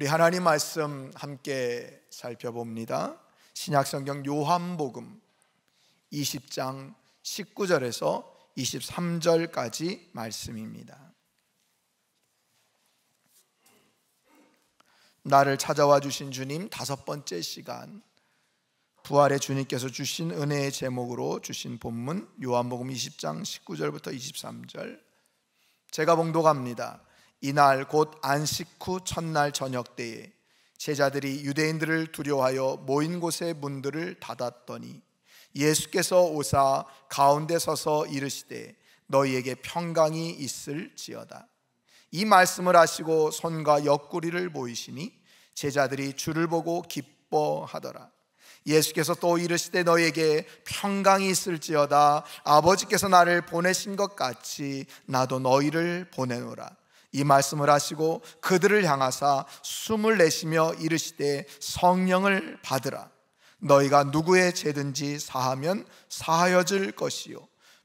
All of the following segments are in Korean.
우리 하나님 말씀 함께 살펴봅니다. 신약성경 요한복음 20장 19절에서 23절까지 말씀입니다. 나를 찾아와 주신 주님, 다섯 번째 시간, 부활의 주님께서 주신 은혜의 제목으로 주신 본문 요한복음 20장 19절부터 23절, 제가 봉독합니다. 이날 곧 안식 후 첫날 저녁 때에 제자들이 유대인들을 두려워하여 모인 곳의 문들을 닫았더니 예수께서 오사 가운데 서서 이르시되 너희에게 평강이 있을지어다. 이 말씀을 하시고 손과 옆구리를 보이시니 제자들이 주를 보고 기뻐하더라. 예수께서 또 이르시되 너희에게 평강이 있을지어다. 아버지께서 나를 보내신 것 같이 나도 너희를 보내노라. 이 말씀을 하시고 그들을 향하사 숨을 내쉬며 이르시되 성령을 받으라. 너희가 누구의 죄든지 사하면 사하여질 것이요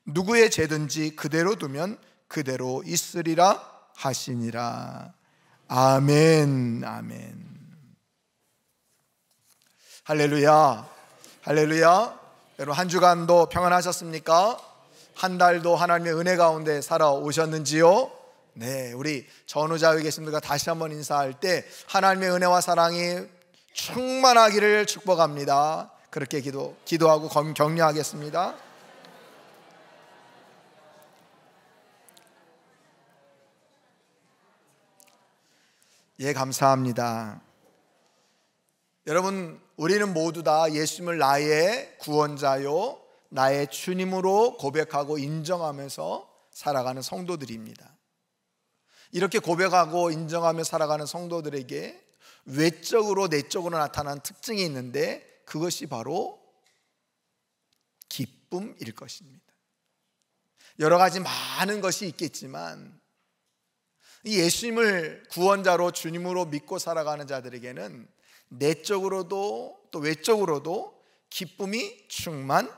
누구의 죄든지 그대로 두면 그대로 있으리라 하시니라. 아멘. 아멘. 할렐루야. 할렐루야. 여러분, 한 주간도 평안하셨습니까? 한 달도 하나님의 은혜 가운데 살아오셨는지요? 네, 우리 전우자에 계신 분들과 다시 한번 인사할 때 하나님의 은혜와 사랑이 충만하기를 축복합니다. 그렇게 기도하고 격려하겠습니다. 예, 감사합니다. 여러분, 우리는 모두 다 예수님을 나의 구원자요, 나의 주님으로 고백하고 인정하면서 살아가는 성도들입니다. 이렇게 고백하고 인정하며 살아가는 성도들에게 외적으로 내적으로 나타나는 특징이 있는데 그것이 바로 기쁨일 것입니다. 여러 가지 많은 것이 있겠지만 이 예수님을 구원자로 주님으로 믿고 살아가는 자들에게는 내적으로도 또 외적으로도 기쁨이 충만합니다.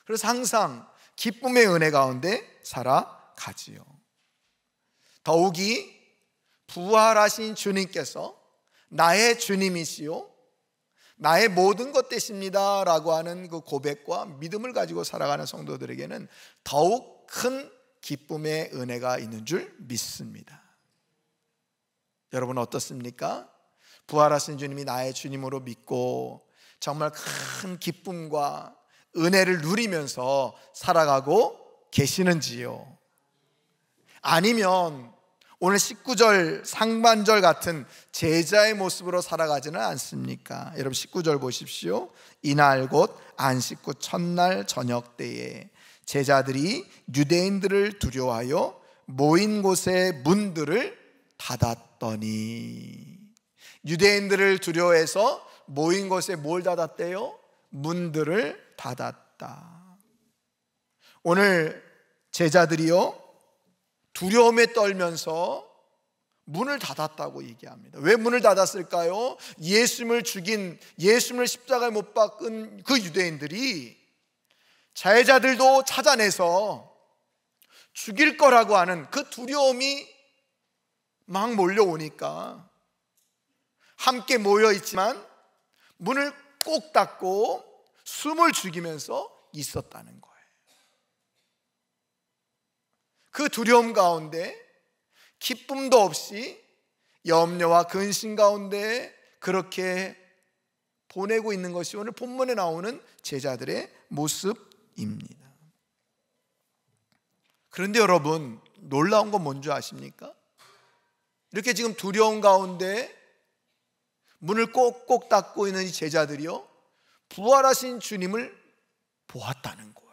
그래서 항상 기쁨의 은혜 가운데 살아가지요. 더욱이 부활하신 주님께서 나의 주님이시요 나의 모든 것 되십니다 라고 하는 그 고백과 믿음을 가지고 살아가는 성도들에게는 더욱 큰 기쁨의 은혜가 있는 줄 믿습니다. 여러분 어떻습니까? 부활하신 주님이 나의 주님으로 믿고 정말 큰 기쁨과 은혜를 누리면서 살아가고 계시는지요? 아니면 오늘 19절 상반절 같은 제자의 모습으로 살아가지는 않습니까? 여러분 19절 보십시오. 이날 곧 안식 후 첫날 저녁 때에 제자들이 유대인들을 두려워하여 모인 곳의 문들을 닫았더니, 유대인들을 두려워해서 모인 곳에 뭘 닫았대요? 문들을 닫았다. 오늘 제자들이요 두려움에 떨면서 문을 닫았다고 얘기합니다. 왜 문을 닫았을까요? 예수님을 죽인, 예수님을 십자가에 못 박은 그 유대인들이 제자들도 찾아내서 죽일 거라고 하는 그 두려움이 막 몰려오니까 함께 모여 있지만 문을 꼭 닫고 숨을 죽이면서 있었다는 거예요. 그 두려움 가운데 기쁨도 없이 염려와 근심 가운데 그렇게 보내고 있는 것이 오늘 본문에 나오는 제자들의 모습입니다. 그런데 여러분, 놀라운 건 뭔지 아십니까? 이렇게 지금 두려움 가운데 문을 꼭꼭 닫고 있는 이 제자들이요 부활하신 주님을 보았다는 거예요.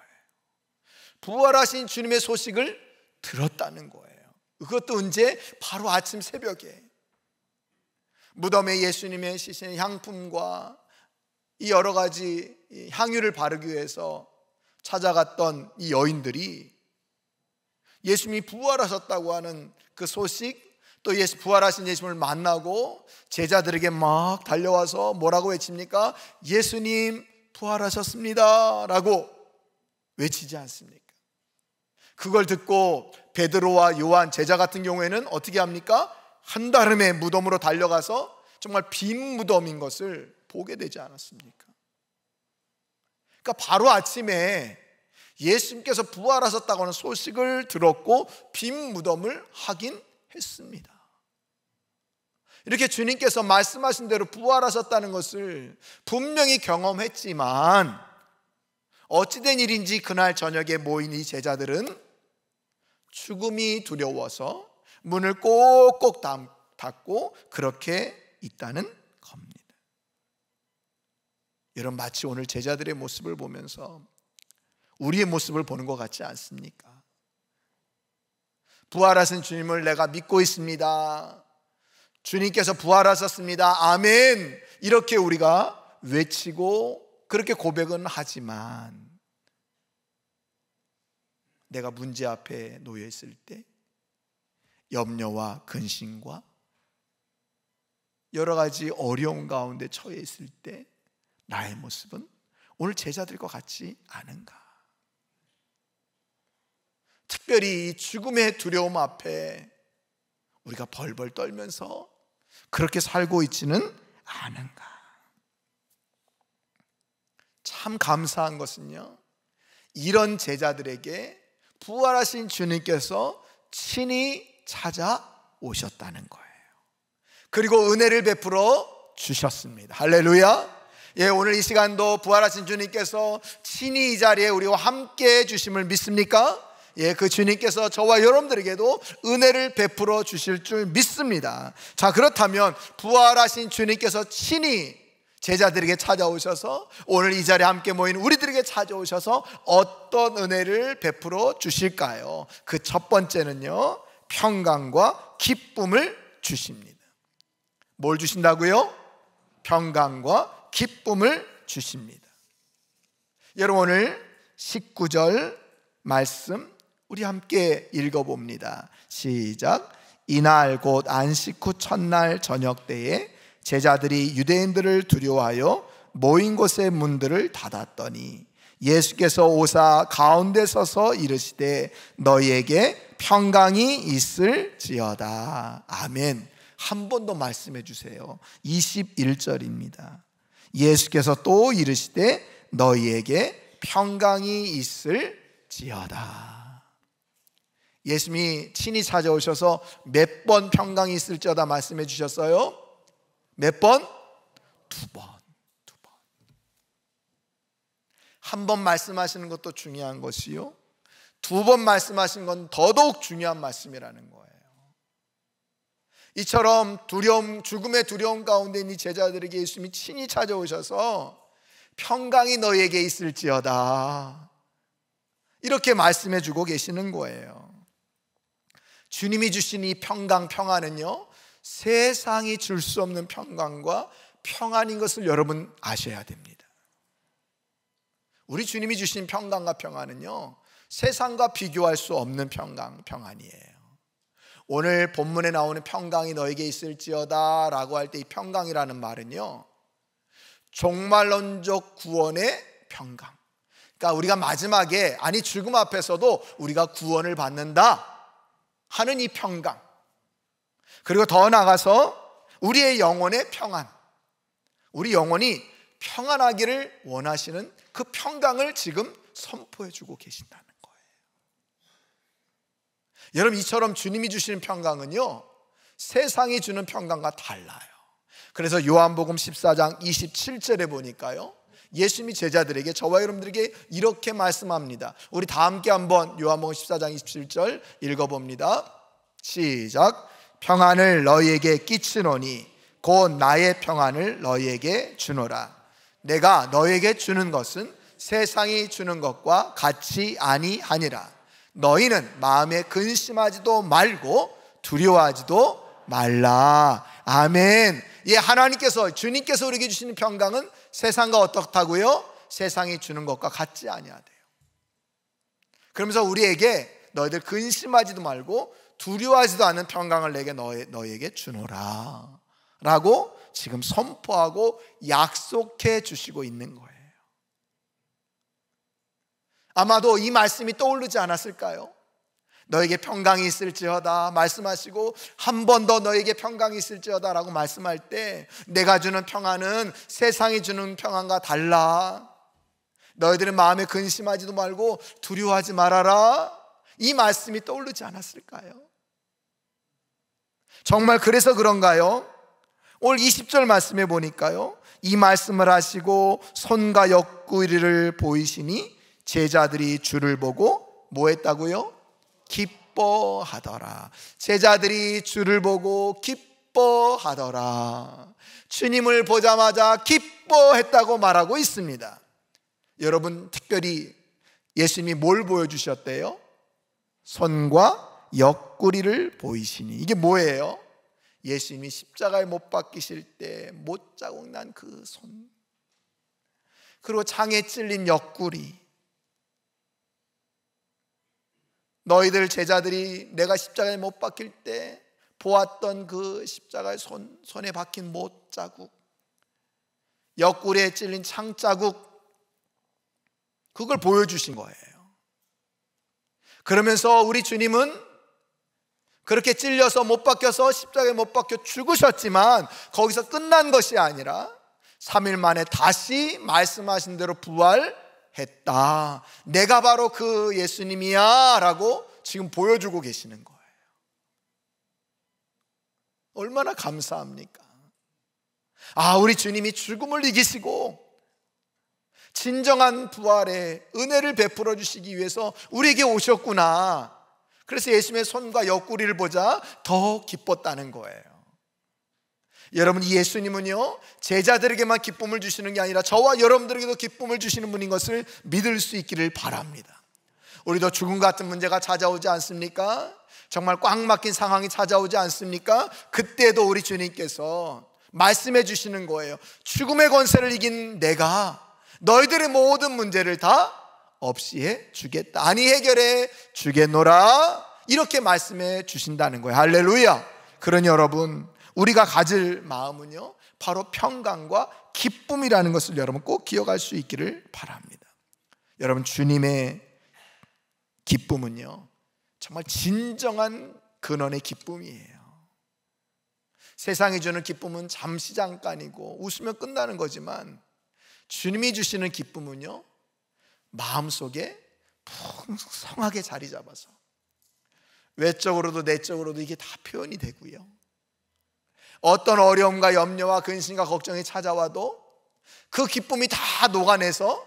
부활하신 주님의 소식을 들었다는 거예요. 그것도 언제? 바로 아침 새벽에 무덤에 예수님의 시신 향품과 이 여러 가지 향유를 바르기 위해서 찾아갔던 이 여인들이 예수님이 부활하셨다고 하는 그 소식, 또 예수 부활하신 예수님을 만나고 제자들에게 막 달려와서 뭐라고 외칩니까? 예수님 부활하셨습니다 라고 외치지 않습니까? 그걸 듣고 베드로와 요한 제자 같은 경우에는 어떻게 합니까? 한달음에 무덤으로 달려가서 정말 빈 무덤인 것을 보게 되지 않았습니까? 그러니까 바로 아침에 예수님께서 부활하셨다고 하는 소식을 들었고 빈 무덤을 확인했습니다. 이렇게 주님께서 말씀하신 대로 부활하셨다는 것을 분명히 경험했지만 어찌된 일인지 그날 저녁에 모인 이 제자들은 죽음이 두려워서 문을 꼭꼭 닫고 그렇게 있다는 겁니다. 여러분, 마치 오늘 제자들의 모습을 보면서 우리의 모습을 보는 것 같지 않습니까? 부활하신 주님을 내가 믿고 있습니다. 주님께서 부활하셨습니다. 아멘. 이렇게 우리가 외치고 그렇게 고백은 하지만 내가 문제 앞에 놓여 있을 때 염려와 근심과 여러 가지 어려움 가운데 처해 있을 때 나의 모습은 오늘 제자들과 같지 않은가? 특별히 이 죽음의 두려움 앞에 우리가 벌벌 떨면서 그렇게 살고 있지는 않은가? 참 감사한 것은요, 이런 제자들에게 부활하신 주님께서 친히 찾아오셨다는 거예요. 그리고 은혜를 베풀어 주셨습니다. 할렐루야. 예, 오늘 이 시간도 부활하신 주님께서 친히 이 자리에 우리와 함께 해주심을 믿습니까? 예, 그 주님께서 저와 여러분들에게도 은혜를 베풀어 주실 줄 믿습니다. 자, 그렇다면 부활하신 주님께서 친히 제자들에게 찾아오셔서 오늘 이 자리에 함께 모인 우리들에게 찾아오셔서 어떤 은혜를 베풀어 주실까요? 그 첫 번째는요, 평강과 기쁨을 주십니다. 뭘 주신다고요? 평강과 기쁨을 주십니다. 여러분, 오늘 19절 말씀 우리 함께 읽어봅니다. 시작. 이날 곧 안식 후 첫날 저녁 때에 제자들이 유대인들을 두려워하여 모인 곳의 문들을 닫았더니 예수께서 오사 가운데 서서 이르시되 너희에게 평강이 있을지어다. 아멘. 한 번 더 말씀해 주세요. 21절입니다. 예수께서 또 이르시되 너희에게 평강이 있을지어다. 예수님이 친히 찾아오셔서 몇 번 평강이 있을지어다 말씀해 주셨어요? 몇 번? 두 번. 한 번 말씀하시는 것도 중요한 것이요, 두 번 말씀하시는 건 더더욱 중요한 말씀이라는 거예요. 이처럼 죽음의 두려움 가운데 있는 제자들에게 예수님이 친히 찾아오셔서 평강이 너희에게 있을지어다 이렇게 말씀해 주고 계시는 거예요. 주님이 주신 이 평강, 평안은요, 세상이 줄 수 없는 평강과 평안인 것을 여러분 아셔야 됩니다. 우리 주님이 주신 평강과 평안은요, 세상과 비교할 수 없는 평강, 평안이에요. 오늘 본문에 나오는 평강이 너에게 있을지어다 라고 할 때 이 평강이라는 말은요, 종말론적 구원의 평강. 그러니까 우리가 마지막에, 아니 죽음 앞에서도 우리가 구원을 받는다 하는 이 평강, 그리고 더 나아가서 우리의 영혼의 평안, 우리 영혼이 평안하기를 원하시는 그 평강을 지금 선포해 주고 계신다는 거예요. 여러분, 이처럼 주님이 주시는 평강은요, 세상이 주는 평강과 달라요. 그래서 요한복음 14장 27절에 보니까요, 예수님이 제자들에게, 저와 여러분들에게 이렇게 말씀합니다. 우리 다 함께 한번 요한복음 14장 27절 읽어봅니다. 시작. 평안을 너희에게 끼치노니 곧 나의 평안을 너희에게 주노라. 내가 너희에게 주는 것은 세상이 주는 것과 같이 아니하니라. 너희는 마음에 근심하지도 말고 두려워하지도 말라. 아멘. 예, 하나님께서, 주님께서 우리에게 주시는 평강은 세상과 어떻다고요? 세상이 주는 것과 같지 아니하대요. 그러면서 우리에게 너희들 근심하지도 말고 두려워하지도 않는 평강을 내게 너희에게 주노라 라고 지금 선포하고 약속해 주시고 있는 거예요. 아마도 이 말씀이 떠오르지 않았을까요? 너에게 평강이 있을지어다 말씀하시고, 한 번 더 너에게 평강이 있을지어다 라고 말씀할 때 내가 주는 평안은 세상이 주는 평안과 달라. 너희들은 마음에 근심하지도 말고 두려워하지 말아라. 이 말씀이 떠오르지 않았을까요? 정말 그래서 그런가요? 오늘 20절 말씀에 보니까요, 이 말씀을 하시고 손과 옆구리를 보이시니 제자들이 주를 보고 뭐 했다고요? 기뻐하더라. 제자들이 주를 보고 기뻐하더라. 주님을 보자마자 기뻐했다고 말하고 있습니다. 여러분, 특별히 예수님이 뭘 보여주셨대요? 손과 옆구리를 보이시니. 이게 뭐예요? 예수님이 십자가에 못 박히실 때 못자국 난 그 손, 그리고 장에 찔린 옆구리. 너희들 제자들이 내가 십자가에 못 박힐 때 보았던 그 십자가의 손에 박힌 못자국, 옆구리에 찔린 창자국, 그걸 보여주신 거예요. 그러면서 우리 주님은 그렇게 찔려서 못 박혀서 십자가에 못 박혀 죽으셨지만 거기서 끝난 것이 아니라 3일 만에 다시 말씀하신 대로 부활했다. 내가 바로 그 예수님이야 라고 지금 보여주고 계시는 거예요. 얼마나 감사합니까? 우리 주님이 죽음을 이기시고 진정한 부활의 은혜를 베풀어 주시기 위해서 우리에게 오셨구나. 그래서 예수님의 손과 옆구리를 보자 더 기뻤다는 거예요. 여러분, 이 예수님은요, 제자들에게만 기쁨을 주시는 게 아니라 저와 여러분들에게도 기쁨을 주시는 분인 것을 믿을 수 있기를 바랍니다. 우리도 죽음 같은 문제가 찾아오지 않습니까? 정말 꽉 막힌 상황이 찾아오지 않습니까? 그때도 우리 주님께서 말씀해 주시는 거예요. 죽음의 권세를 이긴 내가 너희들의 모든 문제를 다 없이 해 주겠다. 아니 해결해 주겠노라. 이렇게 말씀해 주신다는 거예요. 할렐루야. 그러니 여러분, 우리가 가질 마음은요, 바로 평강과 기쁨이라는 것을 여러분 꼭 기억할 수 있기를 바랍니다. 여러분, 주님의 기쁨은요, 정말 진정한 근원의 기쁨이에요. 세상이 주는 기쁨은 잠시 잠깐이고 웃으면 끝나는 거지만, 주님이 주시는 기쁨은요, 마음속에 풍성하게 자리 잡아서 외적으로도 내적으로도 이게 다 표현이 되고요, 어떤 어려움과 염려와 근심과 걱정이 찾아와도 그 기쁨이 다 녹아내서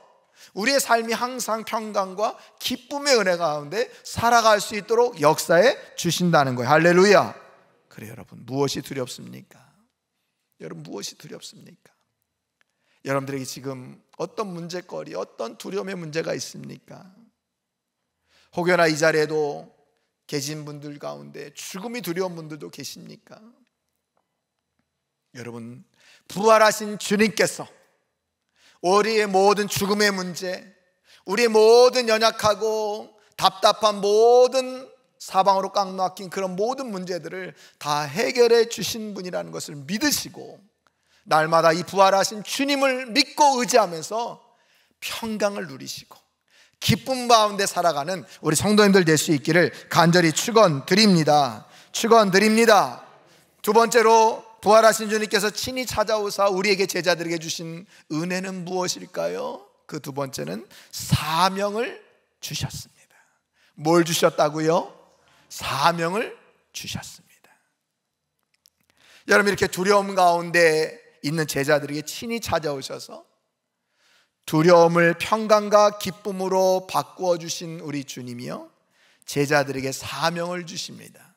우리의 삶이 항상 평강과 기쁨의 은혜 가운데 살아갈 수 있도록 역사해 주신다는 거예요. 할렐루야. 그래, 여러분, 무엇이 두렵습니까? 여러분, 무엇이 두렵습니까? 여러분들에게 지금 어떤 문제거리, 어떤 두려움의 문제가 있습니까? 혹여나 이 자리에도 계신 분들 가운데 죽음이 두려운 분들도 계십니까? 여러분, 부활하신 주님께서 우리의 모든 죽음의 문제, 우리의 모든 연약하고 답답한 모든 사방으로 꽉 막힌 그런 모든 문제들을 다 해결해 주신 분이라는 것을 믿으시고 날마다 이 부활하신 주님을 믿고 의지하면서 평강을 누리시고 기쁨 가운데 살아가는 우리 성도님들 될 수 있기를 간절히 축원드립니다. 축원드립니다. 두 번째로, 부활하신 주님께서 친히 찾아오사 우리에게 제자들에게 주신 은혜는 무엇일까요? 그 두 번째는 사명을 주셨습니다. 뭘 주셨다고요? 사명을 주셨습니다. 여러분, 이렇게 두려움 가운데 있는 제자들에게 친히 찾아오셔서 두려움을 평강과 기쁨으로 바꾸어 주신 우리 주님이요, 제자들에게 사명을 주십니다.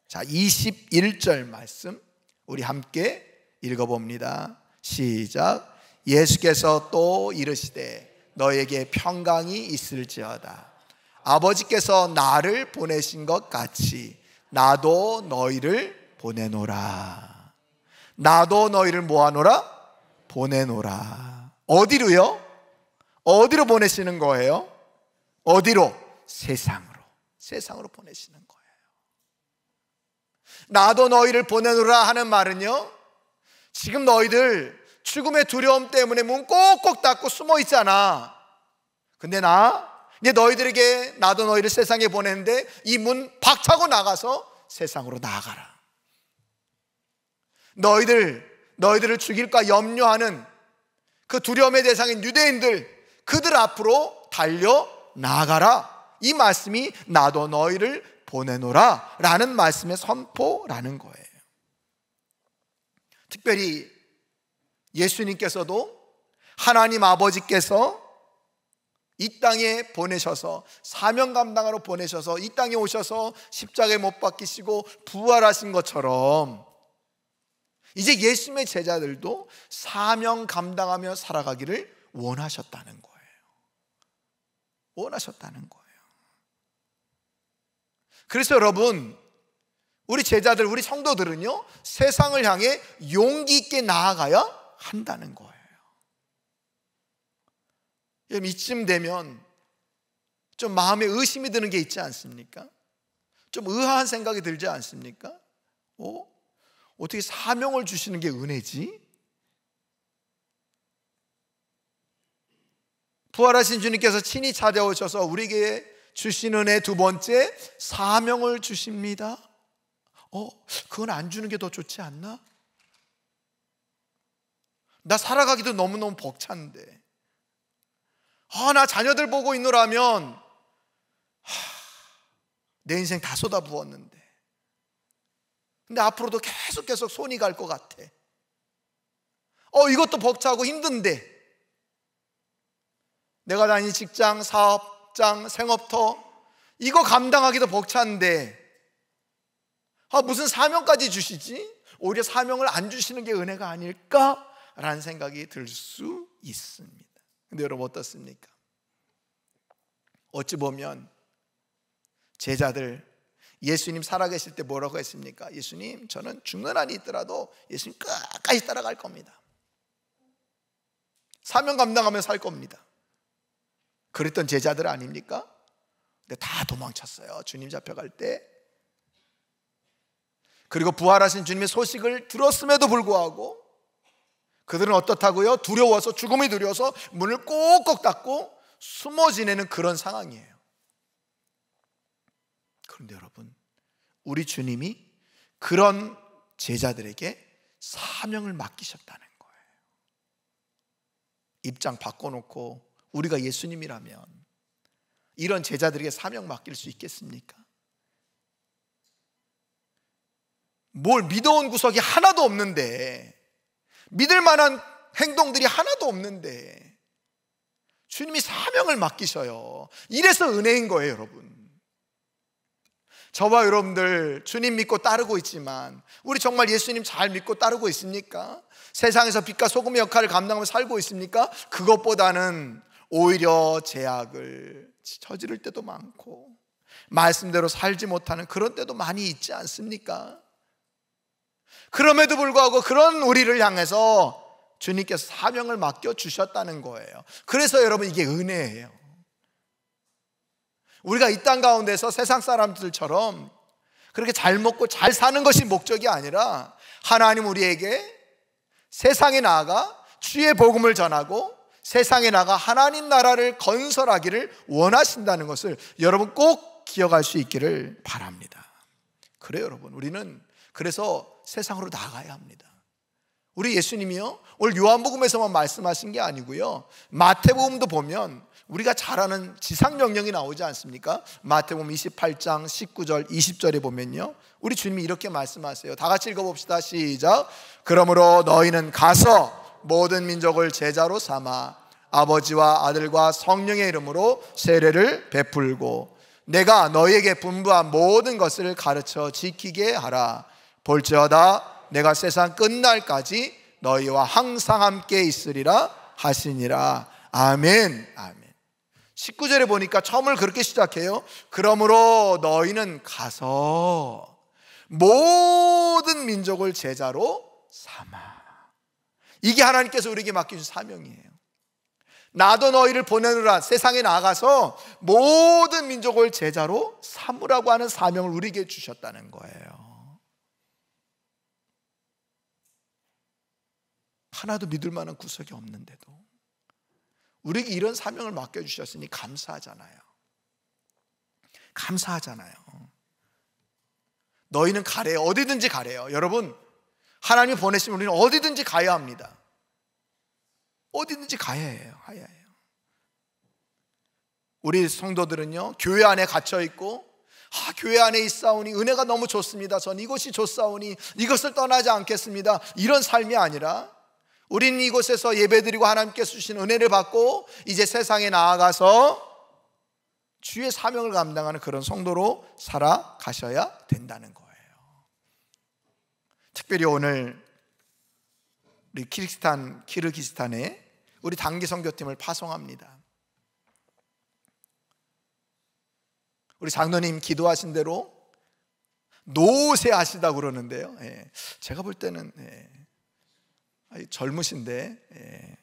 자, 21절 말씀 우리 함께 읽어봅니다. 시작. 예수께서 또 이르시되 너에게 평강이 있을지어다. 아버지께서 나를 보내신 것 같이 나도 너희를 보내노라. 나도 너희를 뭐하노라? 보내노라. 어디로요? 어디로 보내시는 거예요? 어디로? 세상으로. 세상으로 보내시는 거예요. 나도 너희를 보내노라 하는 말은요, 지금 너희들 죽음의 두려움 때문에 문 꼭꼭 닫고 숨어 있잖아. 근데 나 이제 너희들에게 나도 너희를 세상에 보내는데 이 문 박차고 나가서 세상으로 나아가라. 너희들을 죽일까 염려하는 그 두려움의 대상인 유대인들, 그들 앞으로 달려 나아가라. 이 말씀이 나도 너희를 보내노라 라는 말씀의 선포라는 거예요. 특별히 예수님께서도 하나님 아버지께서 이 땅에 보내셔서 사명 감당하러 보내셔서 이 땅에 오셔서 십자가에 못 박히시고 부활하신 것처럼 이제 예수님의 제자들도 사명 감당하며 살아가기를 원하셨다는 거예요. 원하셨다는 거예요. 그래서 여러분, 우리 제자들, 우리 성도들은요, 세상을 향해 용기 있게 나아가야 한다는 거예요. 여러분, 이쯤 되면 좀 마음에 의심이 드는 게 있지 않습니까? 좀 의아한 생각이 들지 않습니까? 어떻게 사명을 주시는 게 은혜지? 부활하신 주님께서 친히 찾아오셔서 우리에게 주신 은혜 두 번째, 사명을 주십니다. 그건 안 주는 게 더 좋지 않나? 나 살아가기도 너무너무 벅찬데, 나 자녀들 보고 있노라면 내 인생 다 쏟아부었는데, 근데 앞으로도 계속 손이 갈 것 같아. 이것도 벅차고 힘든데, 내가 다니는 직장, 사업장, 생업터, 이거 감당하기도 벅찬데 무슨 사명까지 주시지? 오히려 사명을 안 주시는 게 은혜가 아닐까라는 생각이 들 수 있습니다. 근데 여러분 어떻습니까? 어찌 보면 제자들 예수님 살아계실 때 뭐라고 했습니까? 예수님, 저는 죽는 한이 있더라도 예수님 끝까지 따라갈 겁니다. 사명 감당하며 살 겁니다. 그랬던 제자들 아닙니까? 근데 다 도망쳤어요, 주님 잡혀갈 때. 그리고 부활하신 주님의 소식을 들었음에도 불구하고 그들은 어떻다고요? 두려워서, 죽음이 두려워서 문을 꼭꼭 닫고 숨어 지내는 그런 상황이에요. 그런데 여러분, 우리 주님이 그런 제자들에게 사명을 맡기셨다는 거예요. 입장 바꿔놓고 우리가 예수님이라면 이런 제자들에게 사명 맡길 수 있겠습니까? 뭘 믿어온 구석이 하나도 없는데, 믿을 만한 행동들이 하나도 없는데 주님이 사명을 맡기셔요. 이래서 은혜인 거예요, 여러분. 저와 여러분들 주님 믿고 따르고 있지만 우리 정말 예수님 잘 믿고 따르고 있습니까? 세상에서 빛과 소금의 역할을 감당하며 살고 있습니까? 그것보다는 오히려 죄악을 저지를 때도 많고 말씀대로 살지 못하는 그런 때도 많이 있지 않습니까? 그럼에도 불구하고 그런 우리를 향해서 주님께서 사명을 맡겨주셨다는 거예요. 그래서 여러분, 이게 은혜예요. 우리가 이 땅 가운데서 세상 사람들처럼 그렇게 잘 먹고 잘 사는 것이 목적이 아니라 하나님 우리에게 세상에 나아가 주의 복음을 전하고 세상에 나가 하나님 나라를 건설하기를 원하신다는 것을 여러분 꼭 기억할 수 있기를 바랍니다. 그래요, 여러분. 우리는 그래서 세상으로 나가야 합니다. 우리 예수님이요, 오늘 요한복음에서만 말씀하신 게 아니고요, 마태복음도 보면 우리가 잘 아는 지상명령이 나오지 않습니까? 마태복음 28장 19절 20절에 보면요, 우리 주님이 이렇게 말씀하세요. 다 같이 읽어봅시다. 시작. 그러므로 너희는 가서 모든 민족을 제자로 삼아 아버지와 아들과 성령의 이름으로 세례를 베풀고 내가 너희에게 분부한 모든 것을 가르쳐 지키게 하라. 볼지어다 내가 세상 끝날까지 너희와 항상 함께 있으리라 하시니라. 아멘. 아멘. 19절에 보니까 처음을 그렇게 시작해요. 그러므로 너희는 가서 모든 민족을 제자로 삼아. 이게 하나님께서 우리에게 맡겨준 사명이에요. 나도 너희를 보내느라 세상에 나가서 모든 민족을 제자로 삼으라고 하는 사명을 우리에게 주셨다는 거예요. 하나도 믿을 만한 구석이 없는데도 우리에게 이런 사명을 맡겨주셨으니 감사하잖아요. 감사하잖아요. 너희는 가래요. 어디든지 가래요. 여러분, 하나님이 보내시면 우리는 어디든지 가야 합니다. 어디든지 가야 해요. 우리 성도들은요, 교회 안에 갇혀 있고, 교회 안에 있사오니 은혜가 너무 좋습니다. 전 이곳이 좋사오니 이것을 떠나지 않겠습니다. 이런 삶이 아니라 우리는 이곳에서 예배드리고 하나님께서 주신 은혜를 받고 이제 세상에 나아가서 주의 사명을 감당하는 그런 성도로 살아가셔야 된다는 거예요. 특별히 오늘 우리 키르기스탄에 우리 단기 선교팀을 파송합니다. 우리 장로님 기도하신 대로 노쇠하시다고 그러는데요. 제가 볼 때는 젊으신데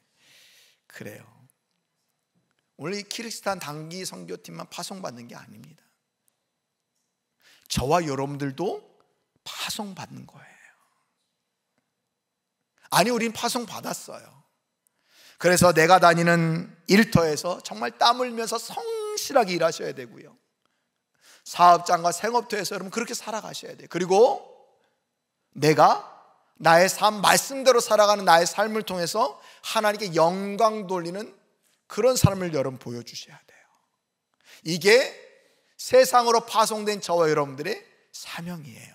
그래요. 오늘 이 키르기스탄 단기 선교팀만 파송받는 게 아닙니다. 저와 여러분들도 파송받는 거예요. 아니, 우린 파송받았어요. 그래서 내가 다니는 일터에서 정말 땀 흘면서 성실하게 일하셔야 되고요, 사업장과 생업터에서 여러분 그렇게 살아가셔야 돼요. 그리고 내가 나의 삶, 말씀대로 살아가는 나의 삶을 통해서 하나님께 영광 돌리는 그런 삶을 여러분 보여주셔야 돼요. 이게 세상으로 파송된 저와 여러분들의 사명이에요.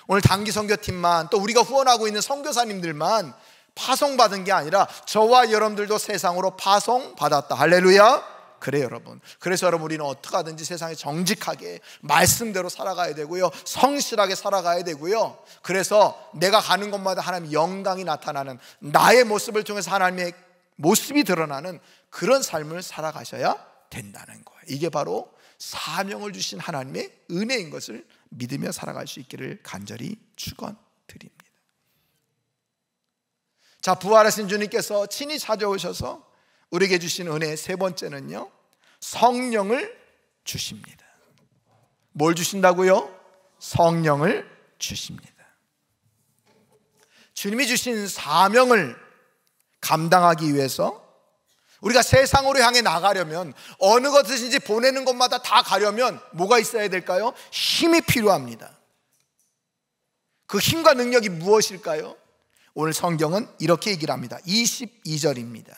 오늘 단기 선교팀만, 또 우리가 후원하고 있는 선교사님들만 파송받은 게 아니라 저와 여러분들도 세상으로 파송받았다. 할렐루야. 그래요, 여러분. 그래서 여러분, 우리는 어떻게 하든지 세상에 정직하게 말씀대로 살아가야 되고요, 성실하게 살아가야 되고요, 그래서 내가 가는 곳마다 하나님의 영광이 나타나는, 나의 모습을 통해서 하나님의 모습이 드러나는 그런 삶을 살아가셔야 된다는 거예요. 이게 바로 사명을 주신 하나님의 은혜인 것을 믿으며 살아갈 수 있기를 간절히 축원드립니다. 자, 부활하신 주님께서 친히 찾아오셔서 우리에게 주신 은혜의 세 번째는요, 성령을 주십니다. 뭘 주신다고요? 성령을 주십니다. 주님이 주신 사명을 감당하기 위해서 우리가 세상으로 향해 나가려면, 어느 것이든지 보내는 곳마다 다 가려면 뭐가 있어야 될까요? 힘이 필요합니다. 그 힘과 능력이 무엇일까요? 오늘 성경은 이렇게 얘기를 합니다. 22절입니다.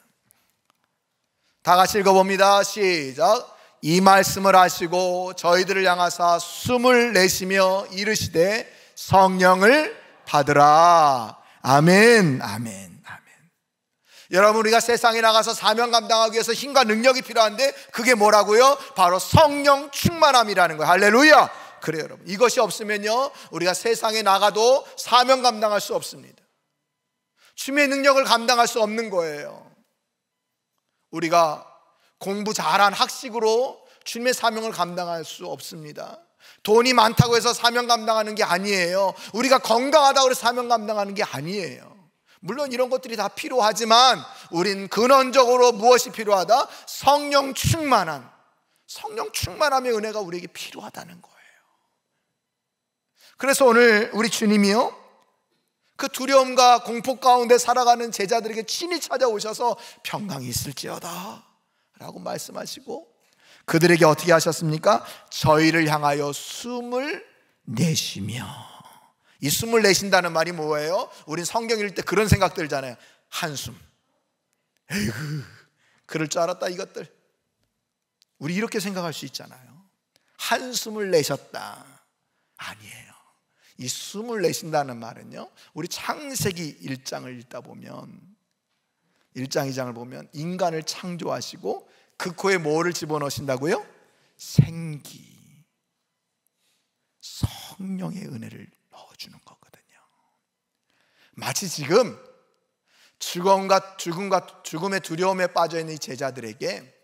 다 같이 읽어봅니다. 시작. 이 말씀을 하시고 저희들을 향하사 숨을 내쉬며 이르시되 성령을 받으라. 아멘, 아멘, 아멘. 여러분, 우리가 세상에 나가서 사명 감당하기 위해서 힘과 능력이 필요한데 그게 뭐라고요? 바로 성령 충만함이라는 거예요. 할렐루야. 그래요, 여러분. 이것이 없으면요, 우리가 세상에 나가도 사명 감당할 수 없습니다. 주님의 능력을 감당할 수 없는 거예요. 우리가 공부 잘한 학식으로 주님의 사명을 감당할 수 없습니다. 돈이 많다고 해서 사명 감당하는 게 아니에요. 우리가 건강하다고 해서 사명 감당하는 게 아니에요. 물론 이런 것들이 다 필요하지만 우린 근원적으로 무엇이 필요하다? 성령 충만함의 은혜가 우리에게 필요하다는 거예요. 그래서 오늘 우리 주님이요, 그 두려움과 공포 가운데 살아가는 제자들에게 친히 찾아오셔서 평강이 있을지어다 라고 말씀하시고, 그들에게 어떻게 하셨습니까? 저희를 향하여 숨을 내쉬며. 이 숨을 내쉰다는 말이 뭐예요? 우린 성경 읽을 때 그런 생각 들잖아요. 한숨, 에이구, 그럴 줄 알았다 이것들. 우리 이렇게 생각할 수 있잖아요. 한숨을 내셨다. 아니에요. 이 숨을 내쉰다는 말은요, 우리 창세기 1장을 읽다 보면, 1장 2장을 보면 인간을 창조하시고 그 코에 뭐를 집어넣으신다고요? 생기, 성령의 은혜를 넣어주는 거거든요. 마치 지금 죽음의 두려움에 빠져있는 이 제자들에게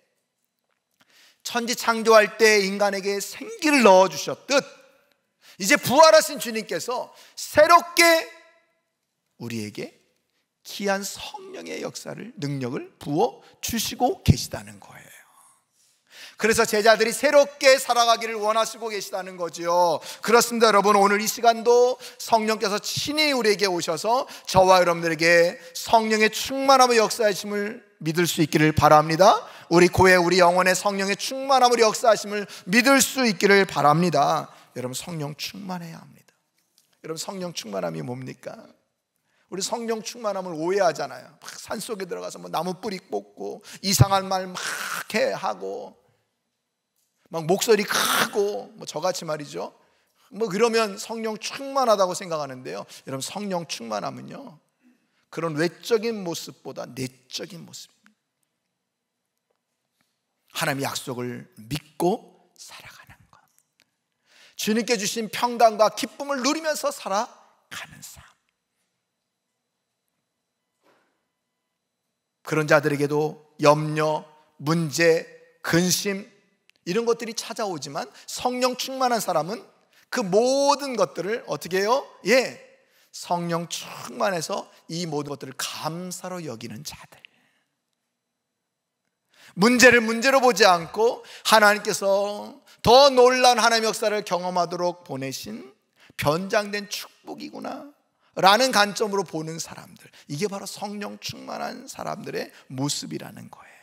천지 창조할 때 인간에게 생기를 넣어주셨듯, 이제 부활하신 주님께서 새롭게 우리에게 귀한 성령의 역사를, 능력을 부어 주시고 계시다는 거예요. 그래서 제자들이 새롭게 살아가기를 원하시고 계시다는 거죠. 그렇습니다, 여러분. 오늘 이 시간도 성령께서 친히 우리에게 오셔서 저와 여러분들에게 성령의 충만함의 역사이심을 믿을 수 있기를 바랍니다. 우리 교회, 우리 영혼의 성령의 충만함으로 역사하심을 믿을 수 있기를 바랍니다. 여러분, 성령 충만해야 합니다. 여러분, 성령 충만함이 뭡니까? 우리 성령 충만함을 오해하잖아요. 막 산속에 들어가서 뭐 나무 뿌리 뽑고 이상한 말 막 하고 막 목소리 크고 뭐 저같이 말이죠. 뭐 그러면 성령 충만하다고 생각하는데요. 여러분, 성령 충만함은요, 그런 외적인 모습보다 내적인 모습입니다. 하나님의 약속을 믿고 살아가는 것, 주님께 주신 평강과 기쁨을 누리면서 살아가는 삶. 그런 자들에게도 염려, 문제, 근심 이런 것들이 찾아오지만 성령 충만한 사람은 그 모든 것들을 어떻게 해요? 성령 충만해서 이 모든 것들을 감사로 여기는 자들. 문제를 문제로 보지 않고 하나님께서 더 놀라운 하나님의 역사를 경험하도록 보내신 변장된 축복이구나 라는 관점으로 보는 사람들, 이게 바로 성령 충만한 사람들의 모습이라는 거예요.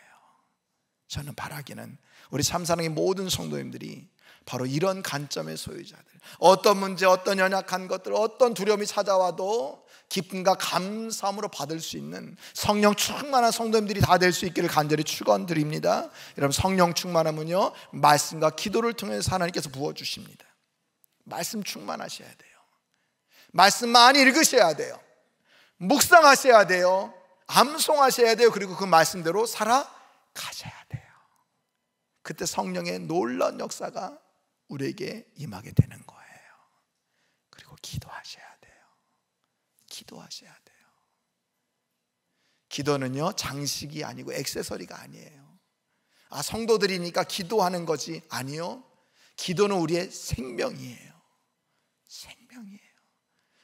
저는 바라기는 우리 참사랑의 모든 성도님들이 바로 이런 관점의 소유자들, 어떤 문제, 어떤 연약한 것들, 어떤 두려움이 찾아와도 기쁨과 감사함으로 받을 수 있는 성령 충만한 성도님들이 다 될 수 있기를 간절히 축원드립니다. 여러분, 성령 충만함은요, 말씀과 기도를 통해서 하나님께서 부어주십니다. 말씀 충만하셔야 돼요. 말씀 많이 읽으셔야 돼요. 묵상하셔야 돼요. 암송하셔야 돼요. 그리고 그 말씀대로 살아가셔야 돼요. 그때 성령의 놀라운 역사가 우리에게 임하게 되는 거예요. 그리고 기도하셔야 돼요. 기도하셔야 돼요. 기도는요, 장식이 아니고 액세서리가 아니에요. 성도들이니까 기도하는 거지, 아니요. 기도는 우리의 생명이에요. 생명이에요.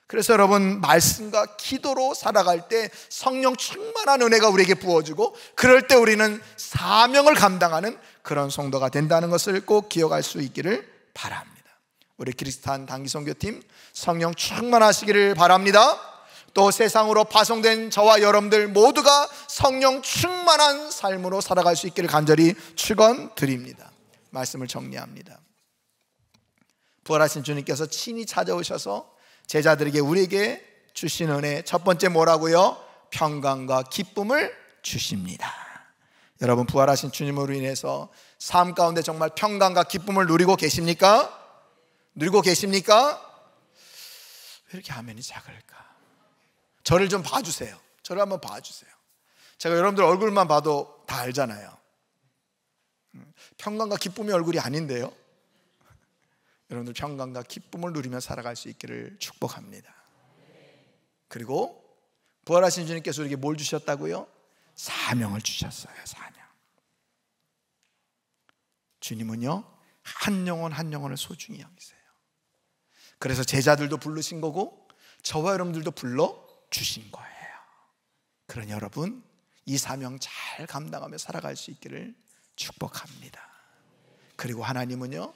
그래서 여러분, 말씀과 기도로 살아갈 때 성령 충만한 은혜가 우리에게 부어지고, 그럴 때 우리는 사명을 감당하는 그런 성도가 된다는 것을 꼭 기억할 수 있기를 바랍니다. 우리 그리스도한 단기선교팀 성령 충만하시기를 바랍니다. 또 세상으로 파송된 저와 여러분들 모두가 성령 충만한 삶으로 살아갈 수 있기를 간절히 축원드립니다. 말씀을 정리합니다. 부활하신 주님께서 친히 찾아오셔서 제자들에게, 우리에게 주신 은혜, 첫 번째 뭐라고요? 평강과 기쁨을 주십니다. 여러분, 부활하신 주님으로 인해서 삶 가운데 정말 평강과 기쁨을 누리고 계십니까? 누리고 계십니까? 왜 이렇게 화면이 작을까? 저를 좀 봐주세요. 저를 한번 봐주세요. 제가 여러분들 얼굴만 봐도 다 알잖아요. 평강과 기쁨의 얼굴이 아닌데요. 여러분들 평강과 기쁨을 누리며 살아갈 수 있기를 축복합니다. 그리고 부활하신 주님께서 우리에게 뭘 주셨다고요? 사명을 주셨어요. 사명. 주님은요, 한 영혼 한 영혼을 소중히 여기세요. 그래서 제자들도 부르신 거고 저와 여러분들도 불러주신 거예요. 그러니 여러분, 이 사명 잘 감당하며 살아갈 수 있기를 축복합니다. 그리고 하나님은요,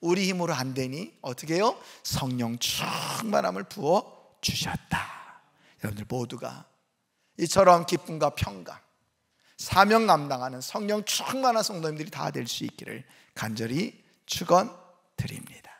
우리 힘으로 안 되니 어떻게 해요? 성령 충만함을 부어 주셨다. 여러분들 모두가 이처럼 기쁨과 평강, 사명 감당하는 성령 충만한 성도님들이 다 될 수 있기를 간절히 축원드립니다.